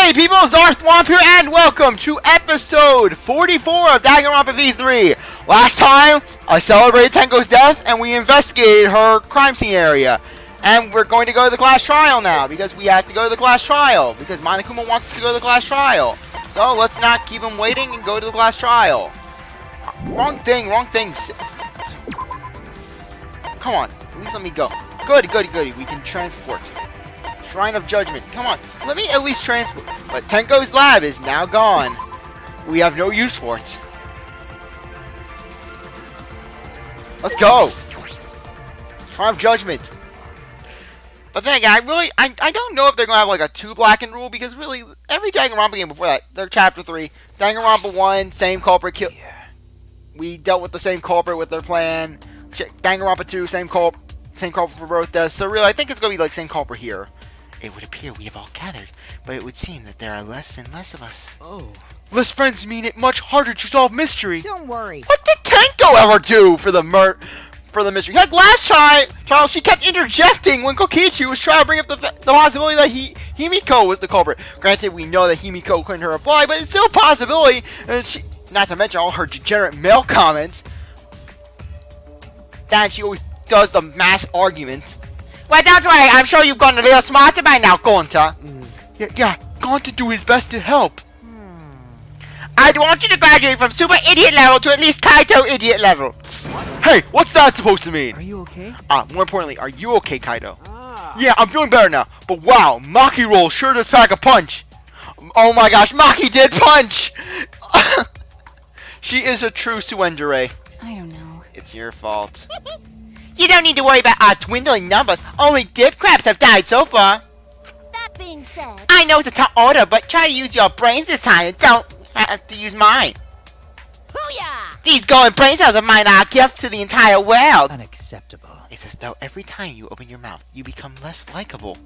Hey people, CzarThwomp here, and welcome to episode 44 of Danganronpa V3. Last time, I celebrated Tenko's death, and we investigated her crime scene area. And we're going to go to the class trial now, because we have to go to the class trial, because Monokuma wants us to go to the class trial. So, let's not keep him waiting and go to the class trial. Wrong thing. Come on, at least let me go. Goody, we can transport. Shrine of Judgment. Come on, let me at least transport. But Tenko's lab is now gone. We have no use for it. Let's go. Shrine of Judgment. But then again, I don't know if they're gonna have like a 2 blackened rule, because really every Danganronpa game before that, they're chapter 3. Danganronpa 1, same culprit kill. We dealt with the same culprit with their plan. Danganronpa 2, same culprit for both deaths. So really, I think it's gonna be like same culprit here. It would appear we have all gathered, but it would seem that there are less and less of us. Oh. Less friends mean it much harder to solve mystery. Don't worry. What did Tenko ever do for the mystery? Like last trial, she kept interjecting when Kokichi was trying to bring up the possibility that Himiko was the culprit. Granted, we know that Himiko couldn't reply, but it's still a possibility. And not to mention all her degenerate male comments. That she always does the mass arguments. Well, that's right. I'm sure you've gotten a little smarter by now, Gonta. Yeah, Gonta do his best to help. I'd want you to graduate from super idiot level to at least Kaito idiot level. What? Hey, what's that supposed to mean? Are you okay? More importantly, are you okay, Kaito? Yeah, I'm feeling better now. But wow, Maki roll sure does pack a punch. Oh my gosh, Maki did punch! She is a true Suendere. I don't know. It's your fault. You don't need to worry about our dwindling numbers. Only dip crabs have died so far. That being said, I know it's a tall order, but try to use your brains this time and don't have to use mine. booyah! These glowing brain cells of mine are a gift to the entire world. Unacceptable. It's as though every time you open your mouth, you become less likable.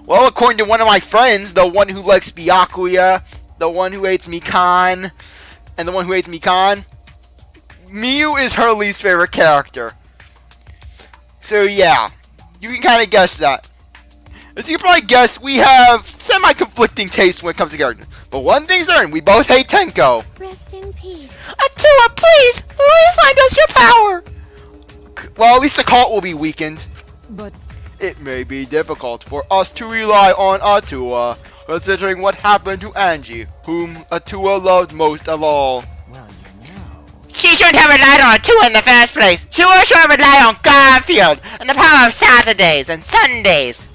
Well, according to one of my friends, the one who likes Byakuya, the one who hates Mikan, and the one who hates Mikan, Miyu is her least favorite character. So yeah, you can kind of guess that. As you can probably guess, we have semi-conflicting tastes when it comes to characters. But one thing's certain, we both hate Tenko. Rest in peace. Atua, please lend us your power. Well, at least the cult will be weakened. But It may be difficult for us to rely on Atua, considering what happened to Angie, whom Atua loved most of all. well, you know. She shouldn't have relied on Atua in the first place. She should have relied on Garfield and the power of Saturdays and Sundays.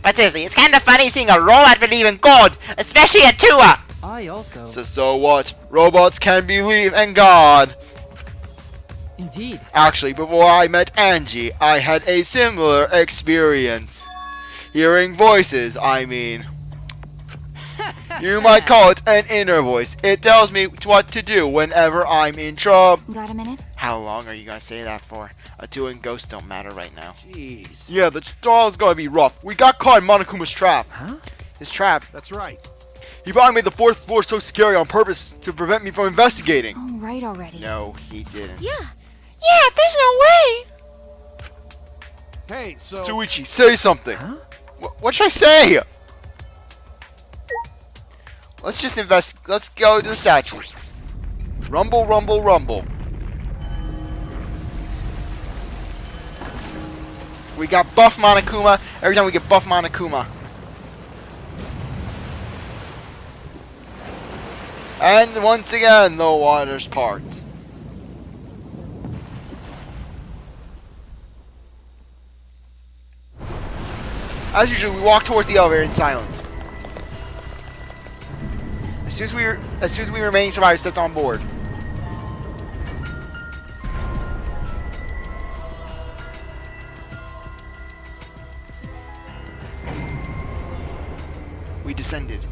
But seriously, it's kind of funny seeing a robot believe in God, especially Atua. I also. So what? Robots can believe in God. Indeed. Actually, before I met Angie, I had a similar experience. Hearing voices, I mean. You might call it an inner voice. It tells me what to do whenever I'm in trouble. Got a minute? How long are you gonna say that for? Atua and Ghost don't matter right now. Jeez. Yeah, the trial's gonna be rough. We got caught in Monokuma's trap. Huh? His trap. That's right. He probably made the 4th floor so scary on purpose to prevent me from investigating. All right already. No, he didn't. Yeah. Yeah, there's no way! Hey, so Suichi, say something. Huh? What should I say? Let's just let's go to the statue. Rumble, rumble, rumble. We got buff Monokuma. Every time we get buff Monokuma. And once again, the waters part. As usual, we walk towards the elevator in silence. As soon as we remaining survivors stepped on board. We descended.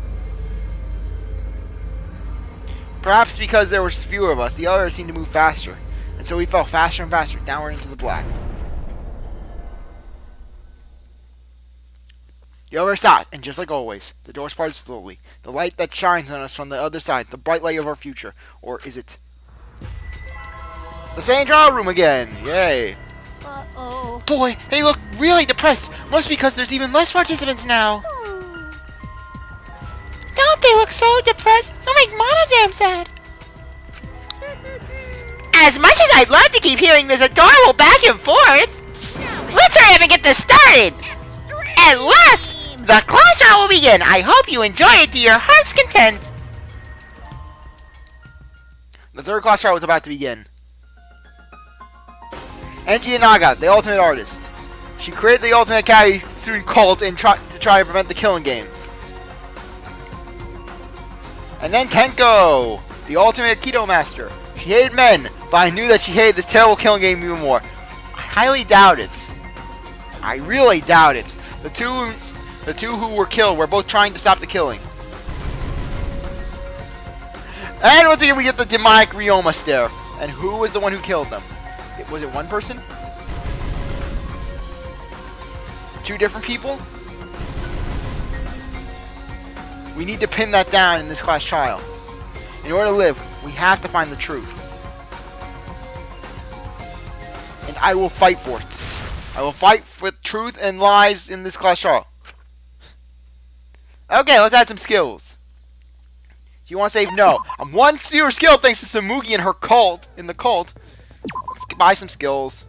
Perhaps because there were fewer of us, the elevator seemed to move faster, and so we fell faster and faster downward into the black. The elevator stopped, and just like always, the doors parted slowly. The light that shines on us from the other side, the bright light of our future. Or is it? The same trial room again! Yay! Uh-oh. Boy, they look really depressed. Must be because there's even less participants now. Hmm. Don't they look so depressed, you'll make Mono damn sad. As much as I'd love to keep hearing this adorable back and forth, let's hurry up and get this started. At last, the class trial will begin. I hope you enjoy it to your heart's content. The third class trial was about to begin. Enki Naga, the ultimate artist. She created the ultimate Kaede student cult and try to prevent the killing game. And then Tenko, the ultimate Aikido master. She hated men, but I knew that she hated this terrible killing game even more. I highly doubt it. I really doubt it. The two who were killed were both trying to stop the killing. And once again we get the demonic Ryoma stare. And who was the one who killed them? Was it one person? Two different people? We need to pin that down in this class trial. In order to live, we have to find the truth. And I will fight for it. I will fight for truth and lies in this class trial. Okay, let's add some skills. Do you want to save? No. I'm one super skill thanks to Samugi and her cult. In the cult. Let's buy some skills.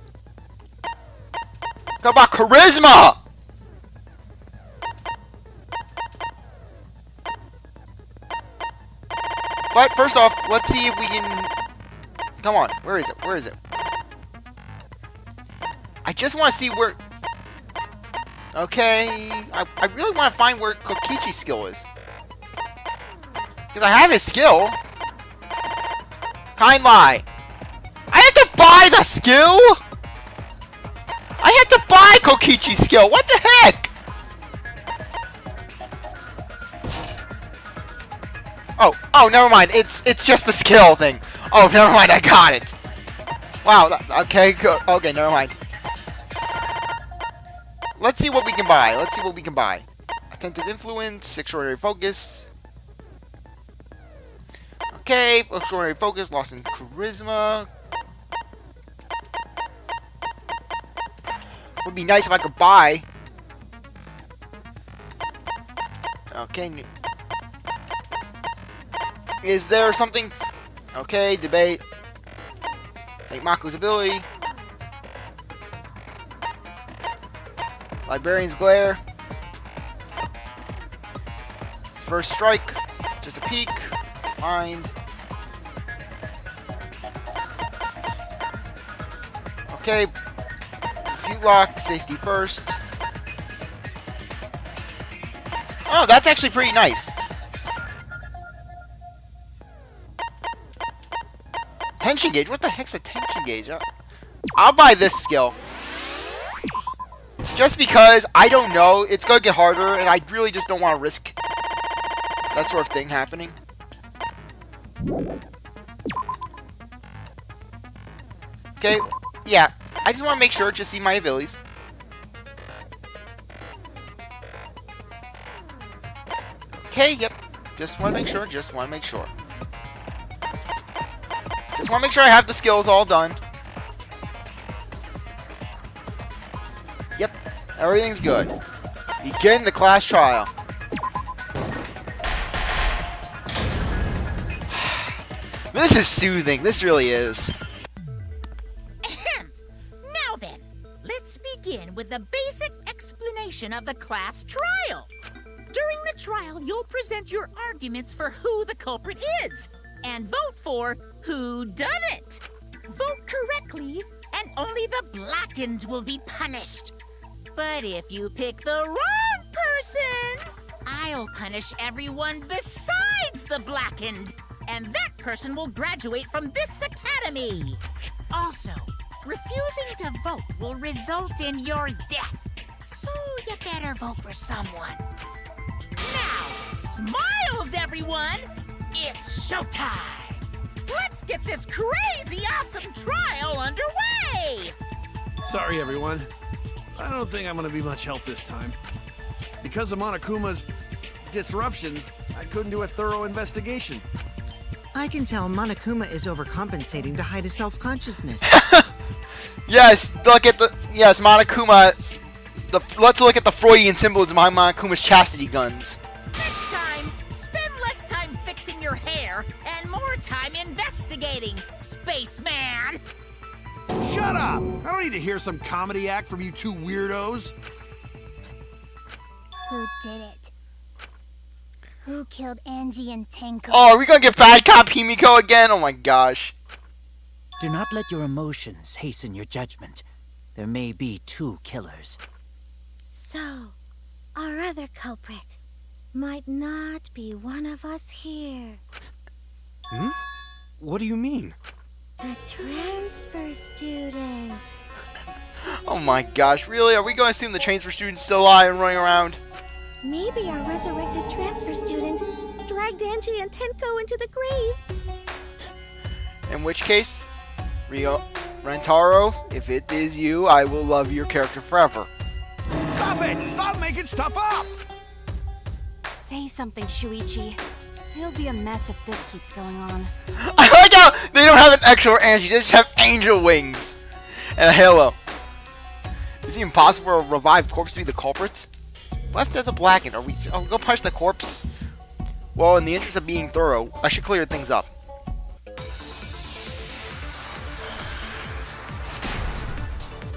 How about charisma? But first off, let's see if we can... Come on, where is it? Where is it? I just want to see where... Okay, I really want to find where Kokichi's skill is. Because I have his skill. Kind lie. I have to buy the skill? I have to buy Kokichi's skill. What the heck? Oh, never mind. It's just the skill thing. Oh, never mind. I got it. Wow. Okay, good. Okay, never mind. Let's see what we can buy. Let's see what we can buy. Attentive influence, extraordinary focus. Okay, extraordinary focus, lost in charisma. Would be nice if I could buy. Okay. Is there something? Okay, debate. Like Maku's ability. Librarian's glare. It's first strike. Just a peek. Mind. Okay. Defute lock. Safety first. Oh, that's actually pretty nice. Tension gauge? What the heck's a tension gauge? I'll buy this skill. Just because, I don't know, it's gonna get harder, and I really just don't want to risk that sort of thing happening. Okay, yeah, I just want to make sure to see my abilities. Okay, yep, just want to make sure, just want to make sure. Just want to make sure I have the skills all done. Yep, everything's good. Begin the class trial. This is soothing. This really is. Now then, let's begin with the basic explanation of the class trial. During the trial, you'll present your arguments for who the culprit is, and vote for who done it. Vote correctly, and only the blackened will be punished. But if you pick the wrong person, I'll punish everyone besides the blackened, and that person will graduate from this academy. Also, refusing to vote will result in your death, so you better vote for someone. Now, smiles, everyone! It's showtime! Let's get this crazy awesome trial underway! Sorry, everyone. I don't think I'm gonna be much help this time. Because of Monokuma's disruptions, I couldn't do a thorough investigation. I can tell Monokuma is overcompensating to hide his self-consciousness. Yes, look at the... Yes, Monokuma... Let's look at the Freudian symbolism behind Monokuma's chastity guns. Next time, spend less investigating, spaceman! Shut up! I don't need to hear some comedy act from you two weirdos. Who did it? Who killed Angie and Tenko? Oh, are we gonna get bad cop Himiko again? Oh my gosh. Do not let your emotions hasten your judgment. There may be 2 killers. So, our other culprit might not be one of us here. Hmm? What do you mean? The transfer student. Oh my gosh, really? Are we gonna assume the transfer student's still alive and running around? Maybe our resurrected transfer student dragged Angie and Tenko into the grave. In which case, Rentaro, if it is you, I will love your character forever. Stop it! Stop making stuff up! Say something, Shuichi. It'll be a mess if this keeps going on. I like how they don't have an X or Angie, they just have angel wings and a halo. Is it impossible for a revived corpse to be the culprits? Left as a blackened. Are we gonna punch the corpse? Well, in the interest of being thorough, I should clear things up.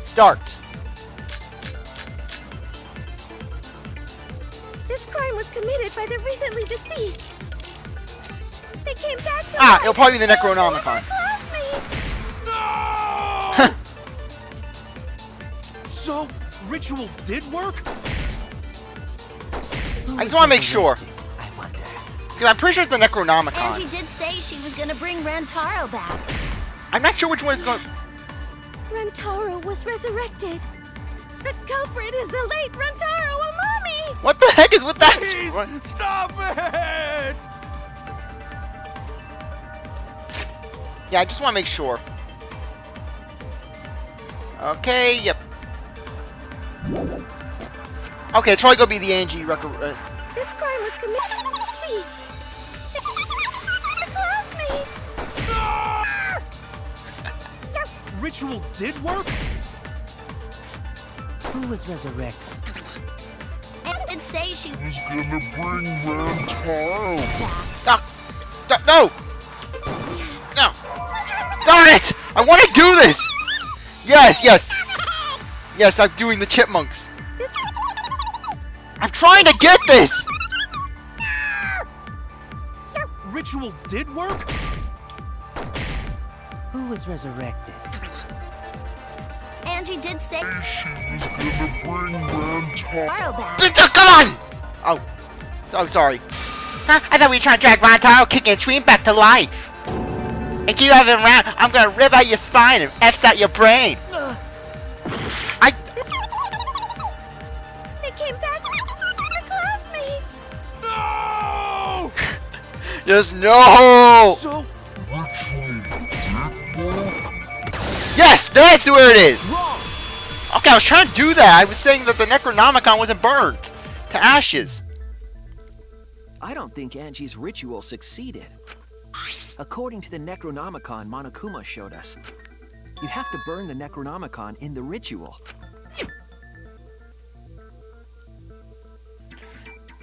Start. This crime was committed by the recently deceased. They came back to Ah, life. it'll probably be the They're Necronomicon. classmates. No! So, ritual did work? I just want to make sure, I wonder. because I'm pretty sure it's the Necronomicon. Angie did say she was gonna bring Rantaro back. I'm not sure which one is going. Rantaro was resurrected. The culprit is the late Rantaro Amami. What the heck is with that? Please, stop it! Yeah, I just want to make sure. Okay, yep. Okay, it's probably gonna be the Angie record. This crime was committed by the deceased. They're classmates. Ritual did work? Who was resurrected? Angie did say she was No! No! Darn it! I want to do this! Yes, yes! Yes, I'm doing the chipmunks. I'm trying to get this! Ritual did work? Who was resurrected? Angie did say Rantaro back. Come on! Oh, so sorry. Huh? I thought we were trying to drag Rantaro kicking and scream back to life. And keep having him around, I'm gonna rip out your spine and F's out your brain. They came back. They're classmates. No! Yes, no! So, Yes, that's where it is! wrong! Okay, I was trying to do that. I was saying that the Necronomicon wasn't burnt to ashes. I don't think Angie's ritual succeeded. According to the Necronomicon Monokuma showed us, you have to burn the Necronomicon in the ritual.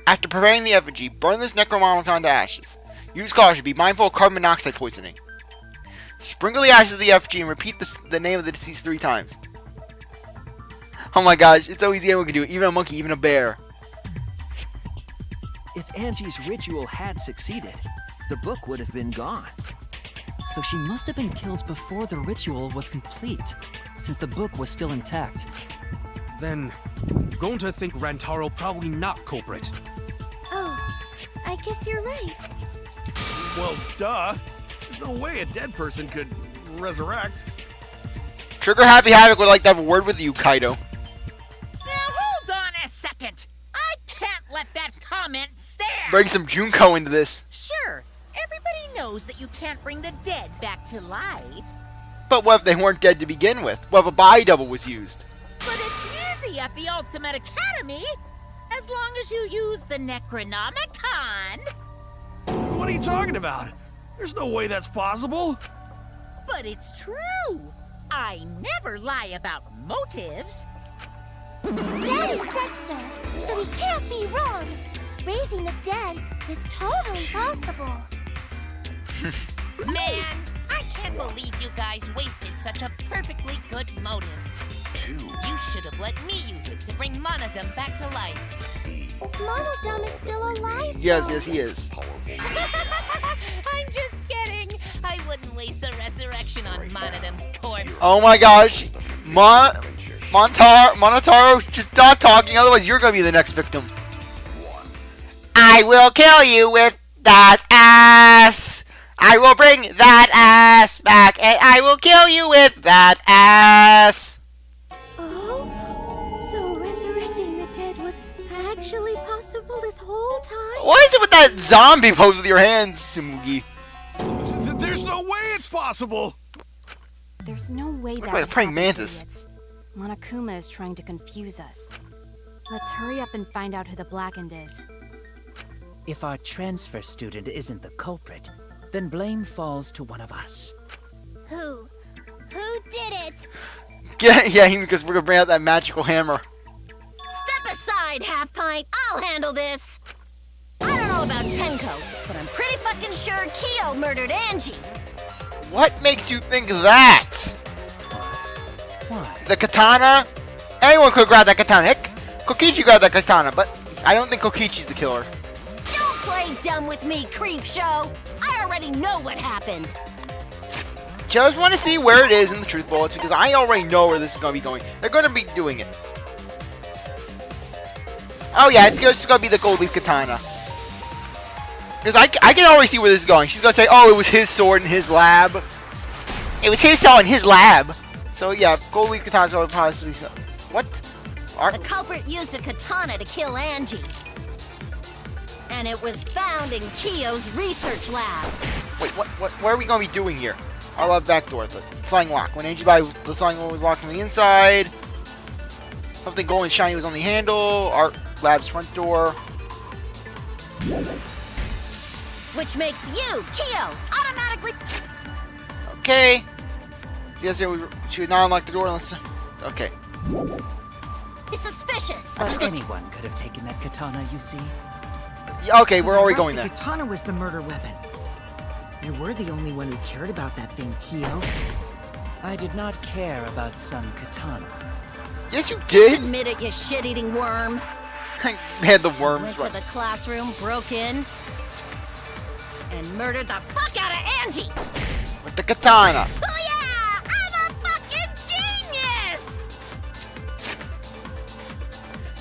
After preparing the effigy, burn this Necronomicon to ashes. Use caution, be mindful of carbon monoxide poisoning. Sprinkle the ashes of the effigy and repeat the name of the deceased 3 times. Oh my gosh, it's so easy, anyone can do it. Even a monkey, even a bear. If Angie's ritual had succeeded, the book would have been gone. So she must have been killed before the ritual was complete, since the book was still intact. Then, going to think Rantaro probably not culprit. Oh, I guess you're right. Well, duh. There's no way a dead person could resurrect. Trigger Happy Havoc would like to have a word with you, Kaido. Now hold on a second. I can't let that comment stand. Bring some Junko into this. Sure, everybody knows that you can't bring the dead back to life. But what if they weren't dead to begin with? What if a body double was used? But it's easy at the Ultimate Academy, as long as you use the Necronomicon. What are you talking about? There's no way that's possible. But it's true. I never lie about motives. Daddy said so, so he can't be wrong. Raising the dead is totally possible. Man, can't believe you guys wasted such a perfectly good motive. You should have let me use it to bring Monodum back to life. Monodum is still alive. Yes, he is. I'm just kidding. I wouldn't waste a resurrection on Monodum's corpse. Oh my gosh. Monotaro, just stop talking, otherwise you're gonna be the next victim. I will kill you with that ass. I will bring that ass back, and I will kill you with that ass. Oh, so resurrecting the dead was actually possible this whole time? What is it with that zombie pose with your hands, Tsumugi? There's no way it's possible! There's no way Looks that like a would praying happen, mantis. idiots. Monokuma is trying to confuse us. Let's hurry up and find out who the Blackened is. If our transfer student isn't the culprit, then blame falls to one of us. Who? Who did it? Yeah, because we're gonna bring out that magical hammer. Step aside, Half Pint. I'll handle this. I don't know about Tenko, but I'm pretty fucking sure Kyo murdered Angie. What makes you think that? Why? The katana? Anyone could grab that katana. Heck, Kokichi grabbed that katana, but I don't think Kokichi's the killer. Don't play dumb with me, creep show. I already know what happened. Just want to see where it is in the truth bullets because I already know where this is going to be going. They're going to be doing it. Oh yeah, it's just going to be the gold leaf katana. Because I can already see where this is going. She's going to say, oh, it was his sword in his lab. It was his sword in his lab. So yeah, gold leaf katana's going to possibly... What? The culprit used a katana to kill Angie. And it was found in Kyo's research lab. Wait, what are we going to be doing here? Our lab back door, the sliding lock. When Angie died, the sliding door was locked from the inside. Something gold and shiny was on the handle. Our lab's front door. Which makes you, Kyo, automatically... Okay. Yes, we should not unlock the door unless... Okay. suspicious. But anyone could have taken that katana, you see. Yeah, okay, we're already The going there. katana was the murder weapon. You were the only one who cared about that thing, Kyo. I did not care about some katana. Yes, you did. Admit it, you shit-eating worm. They had the worms Went right. to the classroom, broke in, and murdered the fuck out of Angie. With the katana. Oh yeah, I'm a fucking genius.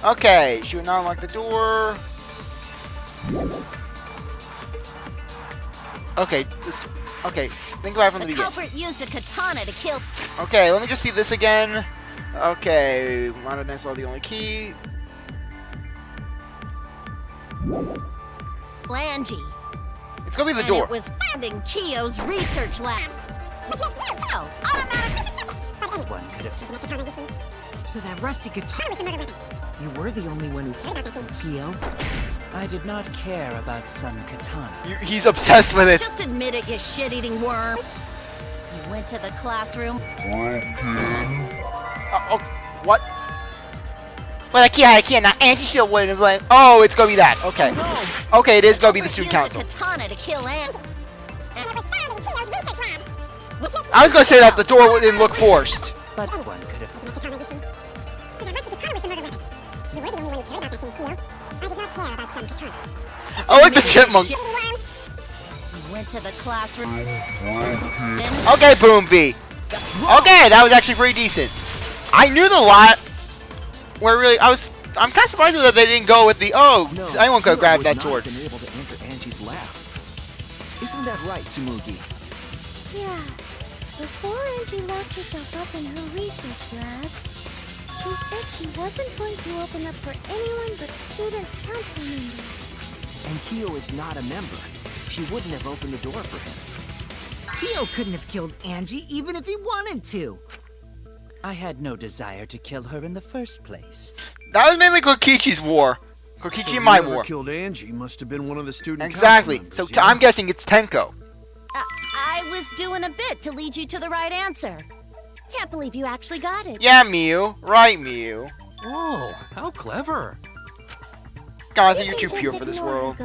Okay, she would not unlock the door. Okay, okay, think about it from the beginning. culprit used a katana to kill Okay, let me just see this again. Okay, Monodum saw the only key. Angie. It's gonna be the And door. it was found in Kyo's research lab. So, automatic. One could have taken So that rusty katana... You were the only one who cared about that thing, Kyo. I did not care about some katana. He's obsessed with it. Just admit it, you shit-eating worm. You went to the classroom. Oh, what? But I can't. Now Angie still wouldn't blame. Oh, it's gonna be that. Okay. Okay, it is gonna be the student council. Used a katana to kill Angie. And it was found in Kyo's research lab. I was gonna say that the door didn't look forced. But one could have. I like the chipmunk. You went to the classroom. Okay, Boom B. Okay, that was actually pretty decent. I knew the lot. Where really, I'm kind of surprised that they didn't go with the anyone could have grabbed that sword. Been able to enter Angie's lab. Isn't that right, Tsumugi? Yeah. Before Angie locked herself up in her research lab, she said she wasn't going to open up for anyone but student council members. And Kyo is not a member. She wouldn't have opened the door for him. Kyo couldn't have killed Angie even if he wanted to. I had no desire to kill her in the first place. That was mainly Kokichi's war. Kokichi and my whoever war. killed Angie must have been one of the student Exactly. council So members, yeah? I'm guessing it's Tenko. I was doing a bit to lead you to the right answer. Can't believe you actually got it. Yeah, Miu. Right, Miu. Oh, how clever. Guys, you're too pure for this world.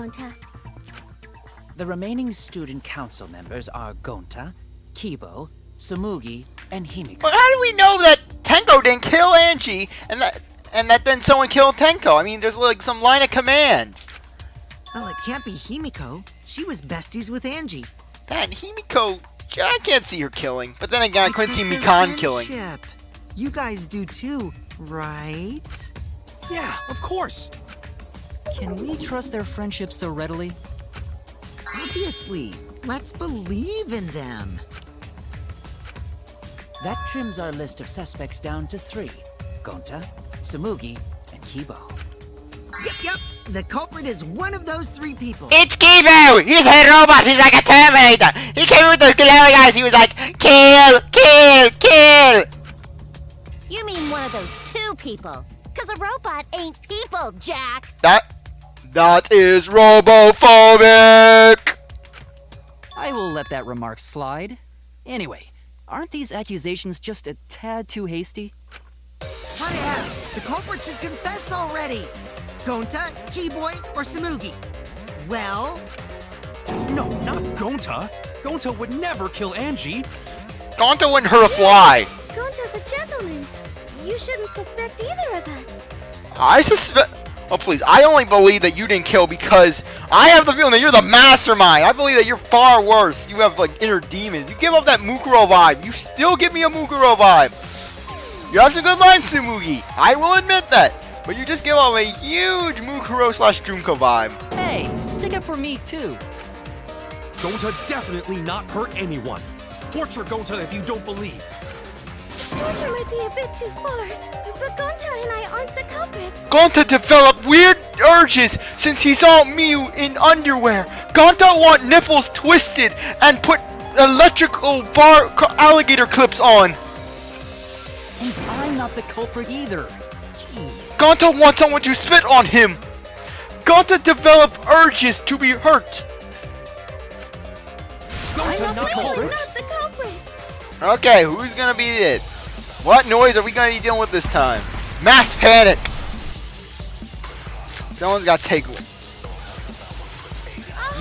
The remaining student council members are Gonta, Kibo, Sumugi, and Himiko. But how do we know that Tenko didn't kill Angie, and that then someone killed Tenko? I mean, there's like some line of command. Well, it can't be Himiko. She was besties with Angie. That Himiko, I can't see her killing. But then again, I couldn't see Their Mikan killing. friendship. You guys do too, right? Yeah, of course. Can we trust their friendship so readily? Obviously. Let's believe in them. That trims our list of suspects down to 3. Gonta, Sumugi, and Kibo. Yep. The culprit is one of those 3 people. It's Kibo! He's a robot! He's like a Terminator! He came with the glowing eyes, he was like, kill! Kill! Kill! You mean one of those 2 people? Cause a robot ain't people, Jack! That is robophobic! I will let that remark slide. Anyway, aren't these accusations just a tad too hasty? My ass! The culprit should confess already! Gonta, Keyboy, or Sumugi? Well... No, not Gonta. Gonta would never kill Angie. Gonta wouldn't hurt a fly. Gonta's a gentleman. You shouldn't suspect either of us. I suspect... Oh, please. I only believe that you didn't kill because I have the feeling that you're the mastermind. I believe that you're far worse. You have, like, inner demons. You give off that Mukuro vibe. You still give me a Mukuro vibe. You have some good lines, Sumugi. I will admit that. But you just give off a huge Mukuro/Junko vibe. Hey, stick up for me too. Gonta definitely not hurt anyone. Torture Gonta if you don't believe. Torture might be a bit too far, but Gonta and I aren't the culprits. Gonta developed weird urges since he saw Miu in underwear. Gonta want nipples twisted and put electrical alligator clips on. And I'm not the culprit either. Jeez. Gonta wants someone to spit on him. Gonta developed urges to be hurt. Gonta not culprit. Not the culprit. Okay, who's gonna be it? What noise are we gonna be dealing with this time? Mass panic. Someone's gotta take one.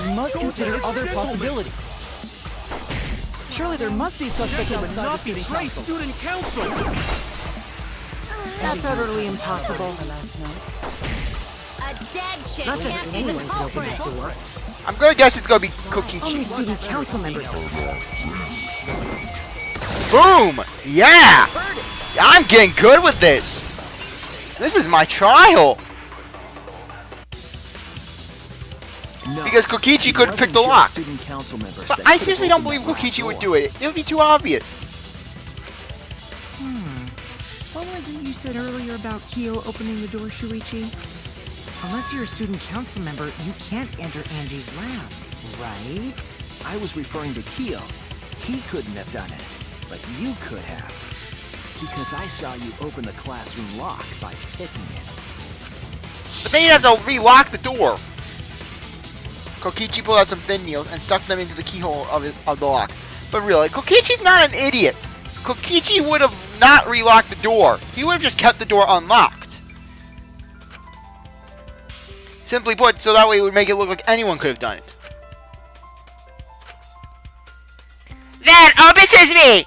We must consider other possibilities. Surely there must be suspects outside the Not student betray council. student council. That's utterly impossible. A dead chick Not just can't be the anyone can open that culprit. door. I'm gonna guess it's gonna be Only Kokichi. student council members. Boom! Yeah! I'm getting good with this. This is my trial. No, Because Kokichi it couldn't pick wasn't the just lock. Student council members But that I could've seriously don't opened believe that Kokichi would locked do door. it. It would be too obvious. What was it you said earlier about Kyo opening the door, Shuichi? Unless you're a student council member, you can't enter Angie's lab, right? I was referring to Kyo. He couldn't have done it, but you could have. Because I saw you open the classroom lock by picking it. But then you'd have to relock the door. Kokichi pulled out some thin needles and stuck them into the keyhole of the lock. But really, Kokichi's not an idiot. Kokichi would have not relocked the door. He would have just kept the door unlocked. Simply put, so that way it would make it look like anyone could have done it. Then, open sesame!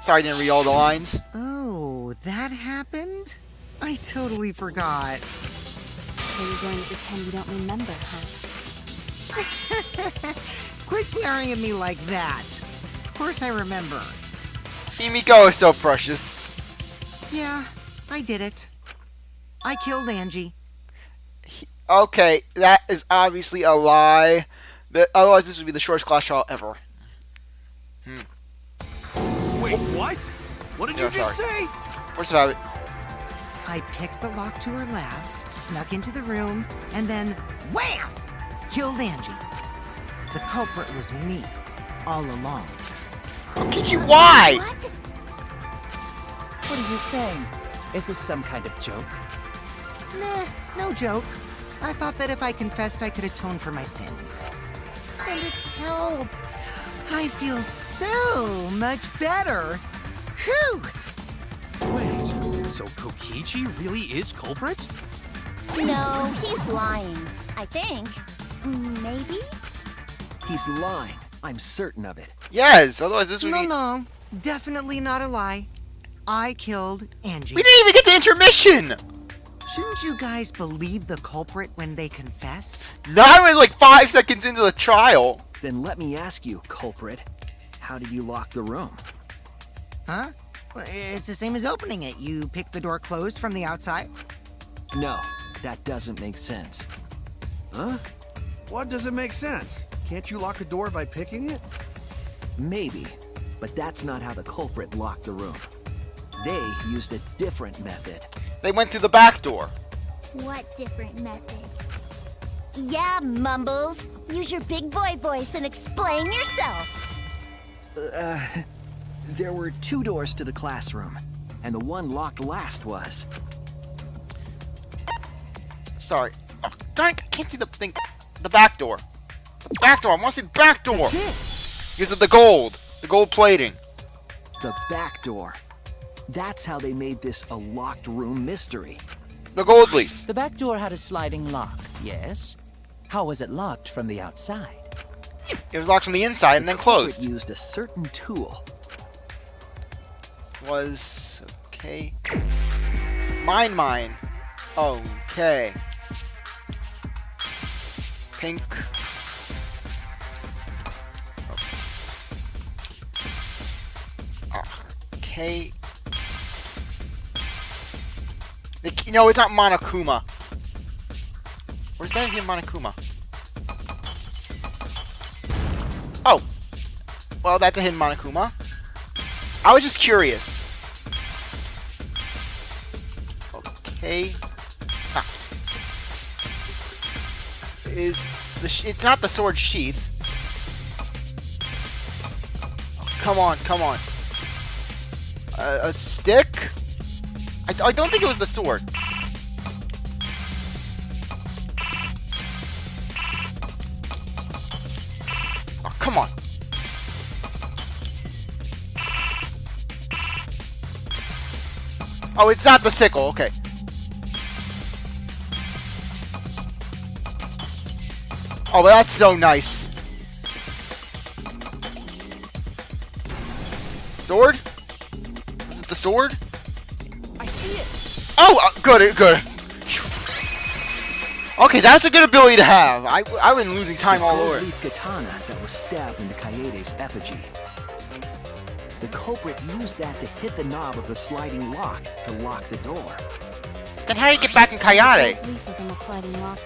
Sorry, I didn't read all the lines. Oh, that happened? I totally forgot. So you're going to pretend you don't remember, huh? Quit glaring at me like that. Of course I remember. Himiko is so precious. Yeah, I did it. I killed Angie. Okay, that is obviously a lie. Otherwise, this would be the shortest class trial ever. Wait, what? What did you just say? Force of habit. I picked the lock to her lab, snuck into the room, and then wham! Killed Angie. The culprit was me, all along. Kokichi, why? What? What are you saying? Is this some kind of joke? Nah, no joke. I thought that if I confessed, I could atone for my sins. And it helped. I feel so much better. Whew! Wait, so Kokichi really is culprit? No, he's lying. I think. Maybe? He's lying I'm certain of it. Yes, otherwise this would be... No, definitely not a lie. I killed Angie. We didn't even get to intermission! Shouldn't you guys believe the culprit when they confess? Not even like 5 seconds into the trial. Then let me ask you, culprit. How did you lock the room? Huh? Well, it's the same as opening it. You pick the door closed from the outside. No, that doesn't make sense. Huh? What doesn't make sense? Can't you lock a door by picking it? Maybe, but that's not how the culprit locked the room. They used a different method. They went through the back door. What different method? Yeah, Mumbles. Use your big boy voice and explain yourself. There were 2 doors to the classroom, and the one locked last was... Sorry. Oh, darn it, I can't see the thing. The back door. The back door. I want to see the back door. That's it. Because of the gold. The gold plating. The back door. That's how they made this a locked room mystery. The gold leaf. The back door had a sliding lock, yes? How was it locked from the outside? It was locked from the inside and then Culprit closed. used a certain tool. Was... Okay. Mine. Okay. Pink. Okay. No, it's not Monokuma. Where's that here, Monokuma? Oh. Well, that's a hidden Monokuma. I was just curious. Okay. Ah. It's not the sword sheath. Oh, come on. A stick? I don't think it was the sword. Oh, come on. Oh, it's not the sickle. Okay. Oh, but that's so nice. Sword? Is it the sword? I see it. Oh, good. Okay, that's a good ability to have. I've been losing time all over. The leaf katana that was stabbed into Kaede's effigy. The culprit used that to hit the knob of the sliding lock to lock the door. Then how do you get back in Kaede? The leaf was on the sliding lock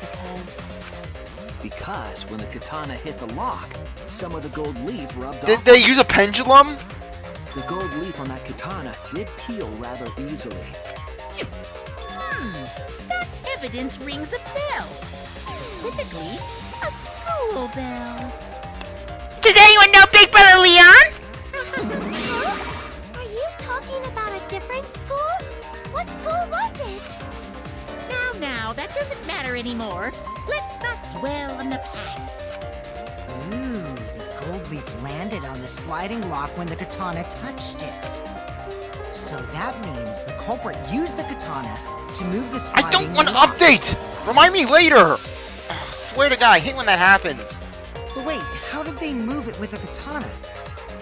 Because when the katana hit the lock, some of the gold leaf rubbed Did off. they use a pendulum? The gold leaf on that katana did peel rather easily. That evidence rings a bell. Specifically, a school bell. Does anyone know Big Brother Leon? Are you talking about a different school? What school was it? Now, that doesn't matter anymore. Let's not dwell on the past. Ooh, the gold leaf landed on the sliding lock when the katana touched it. So that means the culprit used the katana to move the sliding I don't want to lock. update! Remind me later! I swear to God, I hate when that happens. But wait, how did they move it with a katana?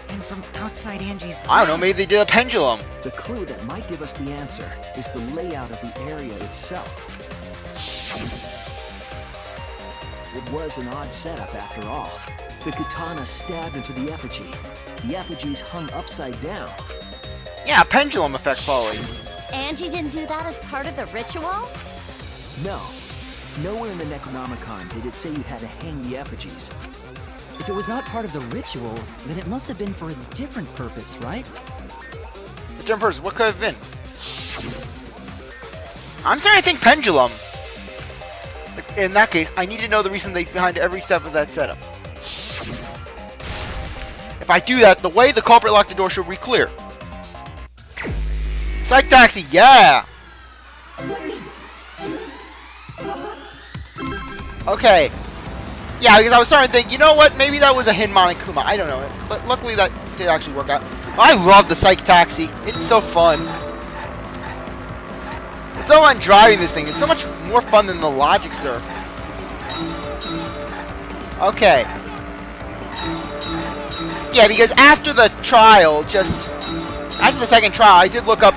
And from outside Angie's I don't know, lab? maybe they did a pendulum. The clue that might give us the answer is the layout of the area itself. It was an odd setup after all. The katana stabbed into the effigy. The effigies hung upside down. Yeah, pendulum effect probably. Angie didn't do that as part of the ritual? No. Nowhere in the Necronomicon did it say you had to hang the effigies. If it was not part of the ritual, then it must have been for a different purpose, right? The different person, what could have been? I'm starting to think pendulum. In that case, I need to know the reason behind every step of that setup. If I do that, the way the culprit locked the door should be clear. Psych taxi, yeah! Okay. Yeah, because I was starting to think, you know what? Maybe that was a hidden Monokuma. I don't know. But luckily that did actually work out. I love the psych taxi. It's so fun. It's all on driving this thing. It's so much more fun than the logic surf. Okay. Yeah, because after the trial, after the second trial, I did look up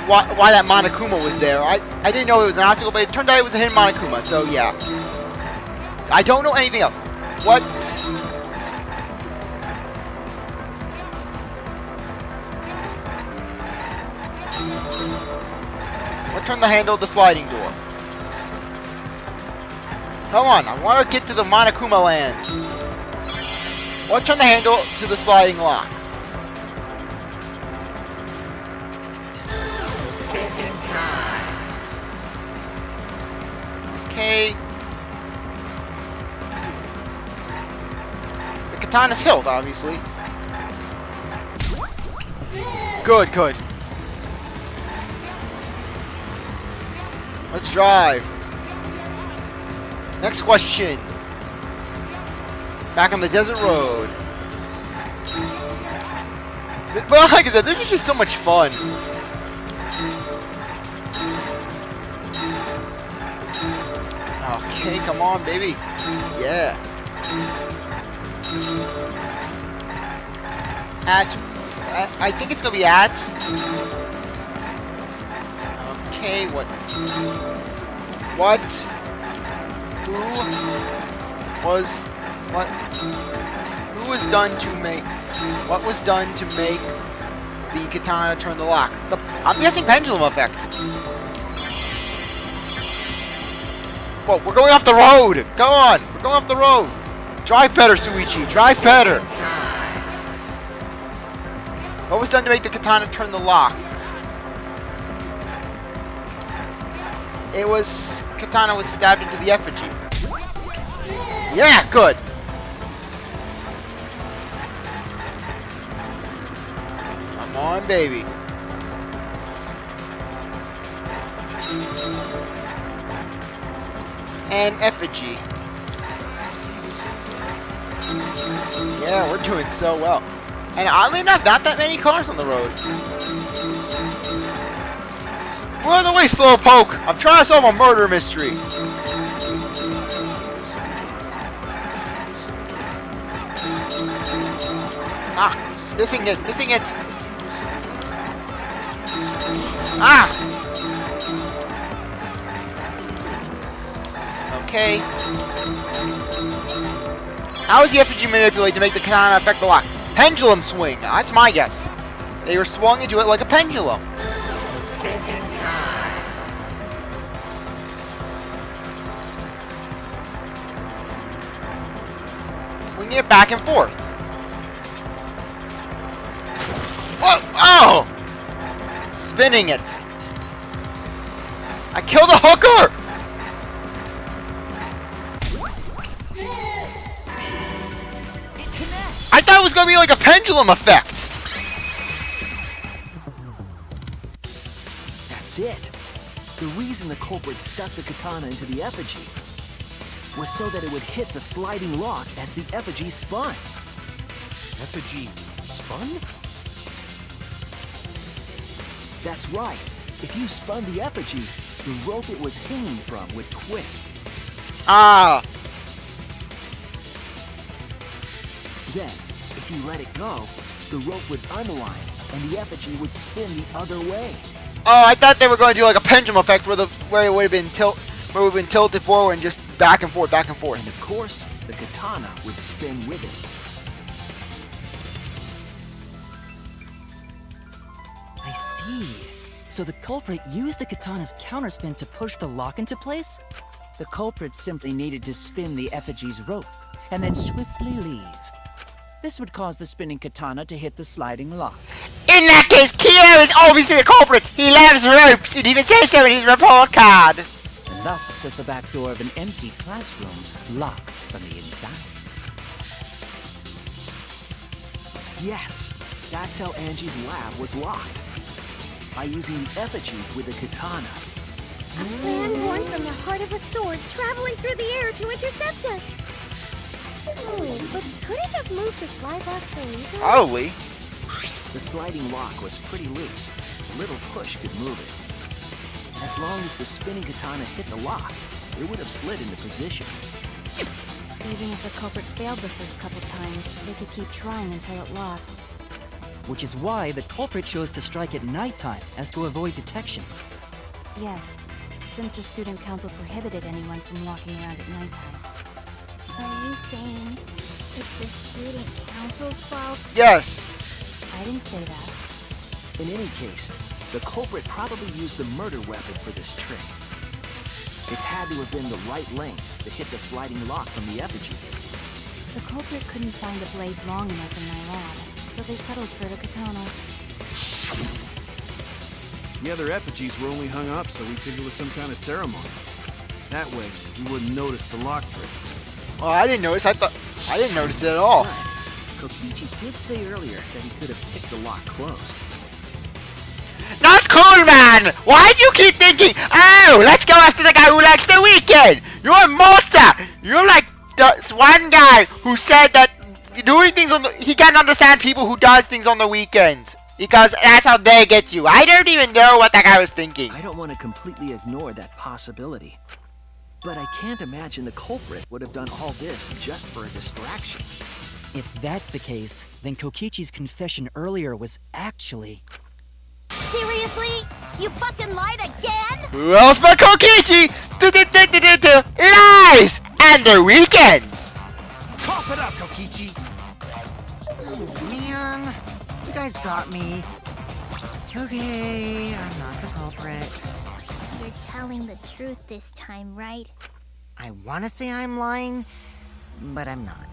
why that Monokuma was there. I didn't know it was an obstacle, but it turned out it was a hidden Monokuma, so yeah. I don't know anything else. What? What turned the handle of the sliding door? Come on, I want to get to the Monokuma lands. What turned the handle to the sliding lock? Okay. The katana's hilt, obviously. Good, good. Let's drive. Next question. Back on the desert road. Well, like I said, this is just so much fun. Okay, come on, baby. Yeah. I think it's gonna be at. Okay, what? Who was done to make? What was done to make the katana turn the lock? I'm guessing pendulum effect. Whoa, we're going off the road! Go on! We're going off the road! Drive better, Suichi! Drive better! What was done to make the katana turn the lock? It was... Katana was stabbed into the effigy. Yeah, good! Come on, baby. And effigy. Yeah, we're doing so well. And oddly enough, not that many cars on the road. Move out of the way, Slowpoke! I'm trying to solve a murder mystery. Ah, missing it, missing it. Ah! Okay. How is the effigy manipulated to make the katana affect the lock? Pendulum swing. That's my guess. They were swung into it like a pendulum. Swinging it back and forth. What? Oh! Spinning it. I killed a hooker! I thought it was going to be like a pendulum effect. That's it. The reason the culprit stuck the katana into the effigy was so that it would hit the sliding lock as the effigy spun. Effigy spun? That's right. If you spun the effigy, the rope it was hanging from would twist. Ah. Then, if you let it go, the rope would unwind and the effigy would spin the other way. Oh, I thought they were going to do like a pendulum effect where it would have been tilted forward and just back and forth, back and forth. And of course, the katana would spin with it. I see. So the culprit used the katana's counterspin to push the lock into place? The culprit simply needed to spin the effigy's rope and then swiftly leave. This would cause the spinning katana to hit the sliding lock. In that case, Kyo is obviously the culprit. He loves ropes. It even says so in his report card. And thus was the back door of an empty classroom locked from the inside. Yes, that's how Angie's lab was locked. By using the effigy with the katana. A plan born from the heart of a sword traveling through the air to intercept us. Oh, but could it have moved the slide lock so easily? Probably. The sliding lock was pretty loose. A little push could move it. As long as the spinning katana hit the lock, it would have slid into position. Even if the culprit failed the first couple times, they could keep trying until it locked. Which is why the culprit chose to strike at nighttime, as to avoid detection. Yes, since the student council prohibited anyone from walking around at nighttime. Are you saying it's the student council's fault? Yes. I didn't say that. In any case, the culprit probably used the murder weapon for this trick. It had to have been the right length to hit the sliding lock from the effigy. The culprit couldn't find a blade long enough in my lab, so they settled for the katana. The other effigies were only hung up so we figured it was some kind of ceremony. That way, we wouldn't notice the lock trick. Oh, I didn't notice. I didn't notice it at all. Kokichi did say earlier that he could have picked the lock closed. Not cool, man! Why do you keep thinking, oh, let's go after the guy who likes the weekend? You're a monster! You're like this one guy who said that doing things on he can't understand people who does things on the weekends. Because that's how they get you. I don't even know what that guy was thinking. I don't want to completely ignore that possibility. But I can't imagine the culprit would have done all this just for a distraction. If that's the case, then Kokichi's confession earlier was actually... Seriously? You fucking lied again? Who else but Kokichi? Lies! And the weekend! Cough it up, Kokichi! Oh, man. You guys got me. Okay, I'm not the culprit. You're telling the truth this time, right? I want to say I'm lying, but I'm not.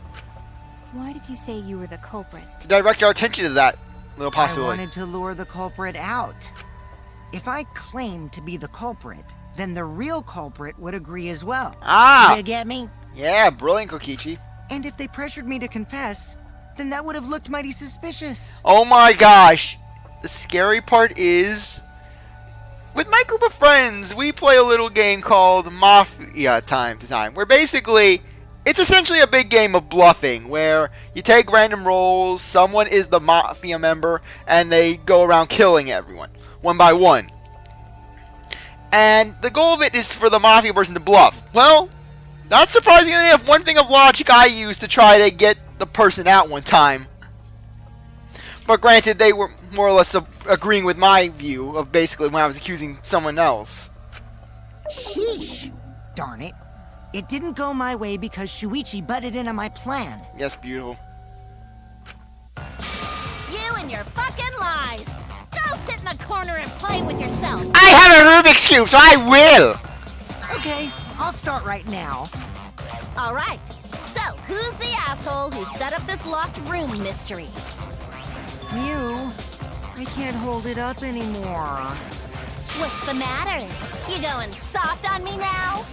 Why did you say you were the culprit? To direct our attention to that little I possibility. wanted to lure the culprit out. If I claim to be the culprit, then the real culprit would agree as well. Ah! You get me? Yeah, brilliant, Kokichi. And if they pressured me to confess, then that would have looked mighty suspicious. Oh my gosh. The scary part is, with my group of friends, we play a little game called Mafia Time to Time, where basically, it's essentially a big game of bluffing, where you take random rolls, someone is the Mafia member, and they go around killing everyone, one by one. And the goal of it is for the Mafia person to bluff. Well, not surprisingly enough, one thing of logic I used to try to get the person out one time. But granted, they were more or less agreeing with my view of basically when I was accusing someone else. Sheesh. Darn it. It didn't go my way because Shuichi butted into my plan. Yes, beautiful. You and your fucking lies! Go sit in the corner and play with yourself! I have a Rubik's Cube, so I will! Okay, I'll start right now. Alright, so who's the asshole who set up this locked room mystery? You. I can't hold it up anymore. What's the matter? You going soft on me now?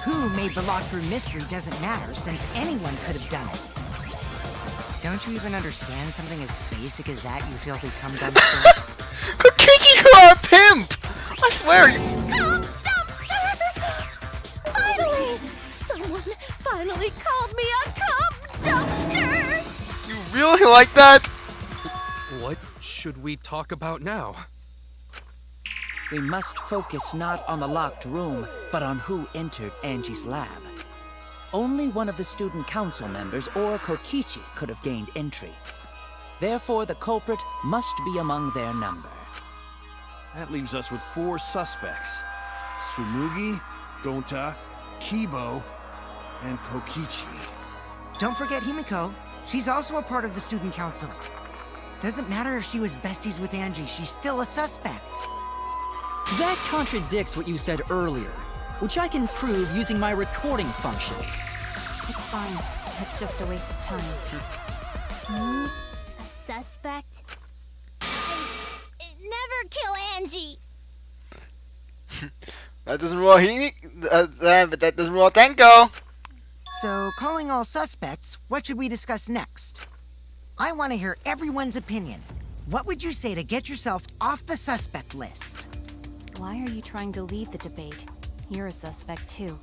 Who made the locked room mystery doesn't matter, since anyone could have done it. Don't you even understand something as basic as that, you filthy cum dumpster? Kokichi, you are a pimp! I swear you... Cum dumpster! Finally! Someone finally called me a cum dumpster! You really like that? What should we talk about now? We must focus not on the locked room, but on who entered Angie's lab. Only one of the student council members or Kokichi could have gained entry. Therefore, the culprit must be among their number. That leaves us with 4 suspects. Tsumugi, Gonta, Kibo, and Kokichi. Don't forget Himiko. She's also a part of the student council. Doesn't matter if she was besties with Angie, she's still a suspect. That contradicts what you said earlier, which I can prove using my recording function. It's fine. It's just a waste of time. Me? A suspect? Never kill Angie! That doesn't rule but that doesn't rule out Tenko. So, calling all suspects, what should we discuss next? I want to hear everyone's opinion. What would you say to get yourself off the suspect list? Why are you trying to lead the debate? You're a suspect too.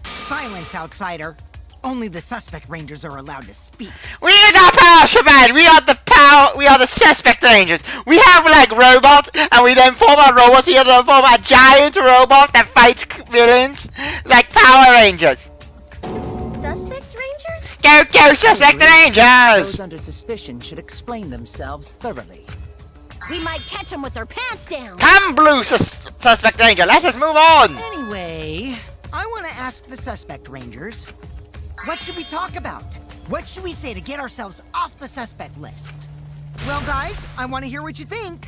Silence, outsider. Only the suspect rangers are allowed to speak. We are the Powers Command! We are the suspect rangers! We have like robots, and we then form our robots here to form a giant robot that fights villains like Power Rangers! Go, suspect rangers! Those under suspicion should explain themselves thoroughly. We might catch them with their pants down. Come, blue suspect ranger, let us move on! Anyway, I want to ask the suspect rangers, what should we talk about? What should we say to get ourselves off the suspect list? Well, guys, I want to hear what you think.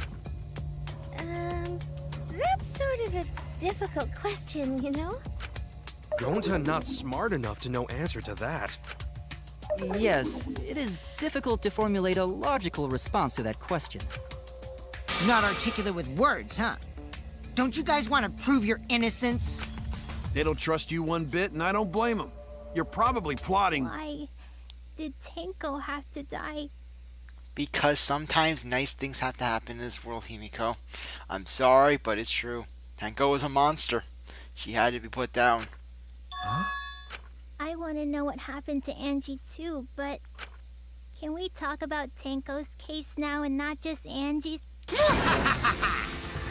That's sort of a difficult question, you know? Gonta not smart enough to know answer to that. Yes, it is difficult to formulate a logical response to that question. Not articulate with words, huh? Don't you guys want to prove your innocence? They don't trust you one bit, and I don't blame them. You're probably plotting. Why did Tenko have to die? Because sometimes nice things have to happen in this world, Himiko. I'm sorry, but it's true. Tenko was a monster. She had to be put down. Huh? I want to know what happened to Angie too, but can we talk about Tenko's case now and not just Angie's?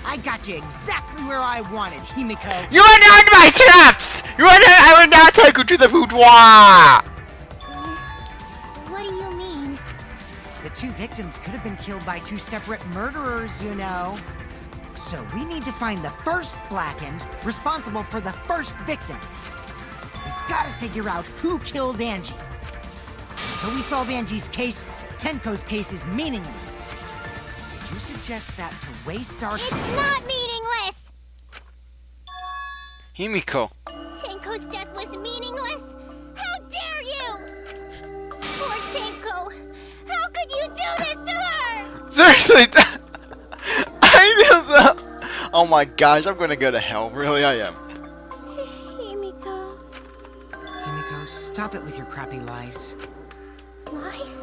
I got you exactly where I wanted, Himiko. You are not my traps! I will not take you to the boudoir! What do you mean? The two victims could have been killed by two separate murderers, you know. So we need to find the first Blackened responsible for the first victim. We've got to figure out who killed Angie. Until we solve Angie's case, Tenko's case is meaningless. Did you suggest that to waste our... It's not meaningless! Himiko. Tenko's death was meaningless? How dare you! Poor Tenko! How could you do this to her? Seriously, oh my gosh, I'm gonna go to hell. Really, I am. Himiko. Himiko, stop it with your crappy lies. Lies?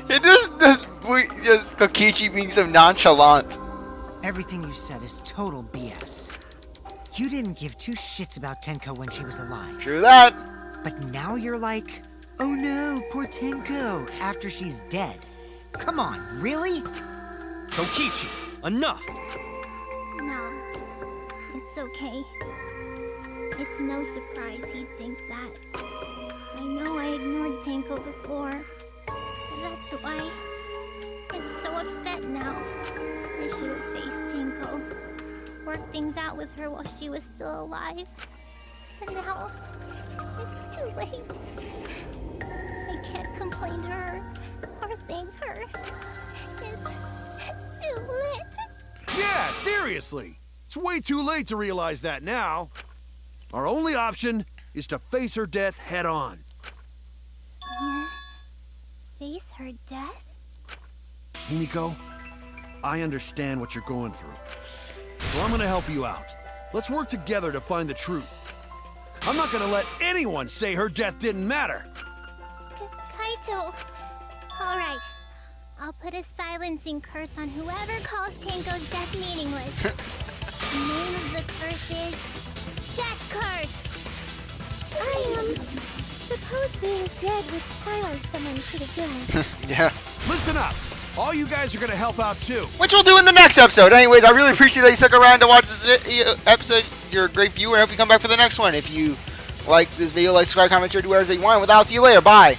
It just Kokichi being so nonchalant. Everything you said is total BS. You didn't give two shits about Tenko when she was alive. True that. But now you're like, oh no, poor Tenko, after she's dead. Come on, really? Kokichi, enough! No. It's okay. It's no surprise he'd think that. I know I ignored Tenko before. That's why I'm so upset now. I should have faced Tenko. Worked things out with her while she was still alive. But now, it's too late. I can't complain to her or thank her. It's too late. Yeah, seriously. It's way too late to realize that now. Our only option is to face her death head on. Face her death? Himiko, I understand what you're going through. So I'm gonna help you out. Let's work together to find the truth. I'm not gonna let anyone say her death didn't matter. Kaito! Alright. I'll put a silencing curse on whoever calls Tenko's death meaningless. The name of the curse is... Death Curse! I suppose being dead would silence someone pretty good. Yeah. Listen up. All you guys are gonna help out too. Which we'll do in the next episode. Anyways, I really appreciate that you stuck around to watch this episode. You're a great viewer. I hope you come back for the next one. If you like this video, like, subscribe, comment, share, do whatever you want. With that, I'll see you later. Bye.